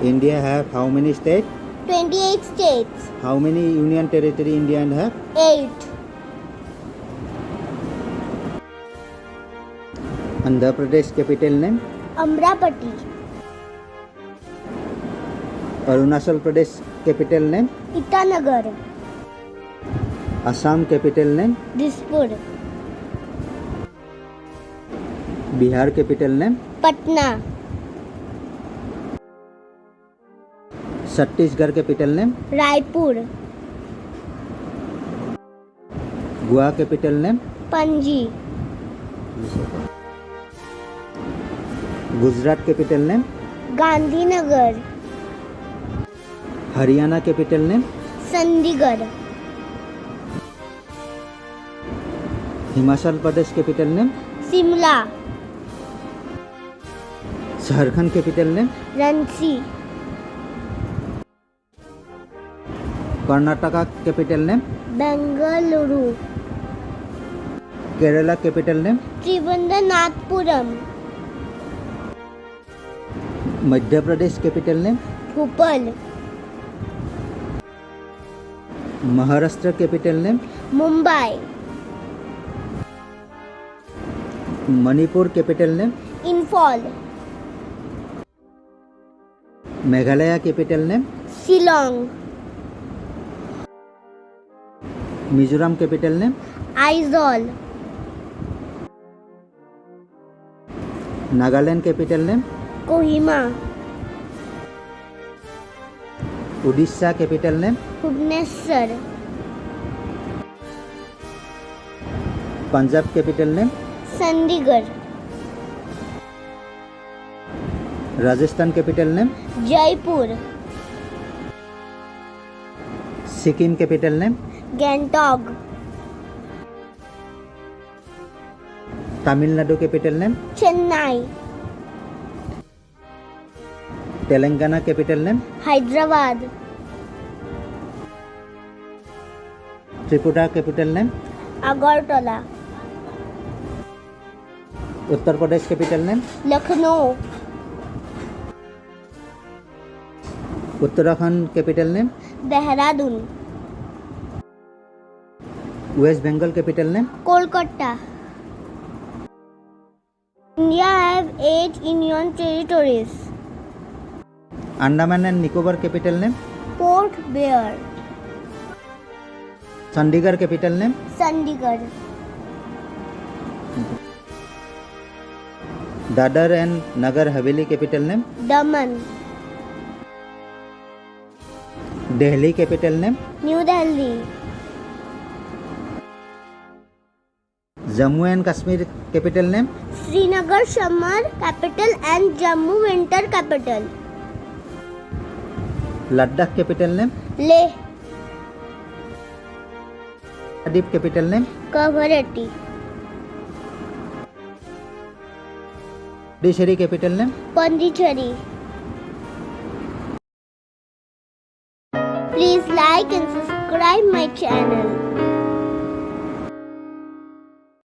India have how many states? 28 states. How many union territory India have? 8. Andhra Pradesh capital name? Amravati. Arunachal Pradesh capital name? Itanagar. Assam capital name? Dispur. Bihar capital name? Patna. Chhattisgarh capital name? Raipur. Goa capital name? Panji. Gujarat capital name? Gandhinagar. Haryana capital name? Chandigarh. Himachal Pradesh capital name? Simla. Jharkhand capital name? Ranchi. Karnataka capital name? Bengaluru. Kerala capital name? Trivandanathpuram. Madhya Pradesh capital name? Bhopal. Maharashtra capital name? Mumbai. Manipur capital name? Imphal. Meghalaya capital name? Shillong. Mizoram capital name? Aizawl. Nagaland capital name? Kohima. Odisha capital name? Bhubaneswar. Punjab capital name? Chandigarh. Rajasthan capital name? Jaipur. Sikkim capital name? Gangtok. Tamil Nadu capital name? Chennai. Telangana capital name? Hyderabad. Tripura capital name? Agartala. Uttar Pradesh capital name? Lucknow. Uttarakhand capital name? Dehradun. West Bengal capital name? Kolkata. India have 8 union territories. Andaman and Nicobar capital name? Port Blair. Chandigarh capital name? Chandigarh. Dadar and Nagar Haveli capital name? Daman. Delhi capital name? New Delhi. Jammu and Kashmir capital name? Srinagar summer capital and Jammu winter capital. Ladakh capital name? Leh. Ladakh capital name? Kavaratti. Puducherry capital name? Pondicherry. Please like and subscribe my channel.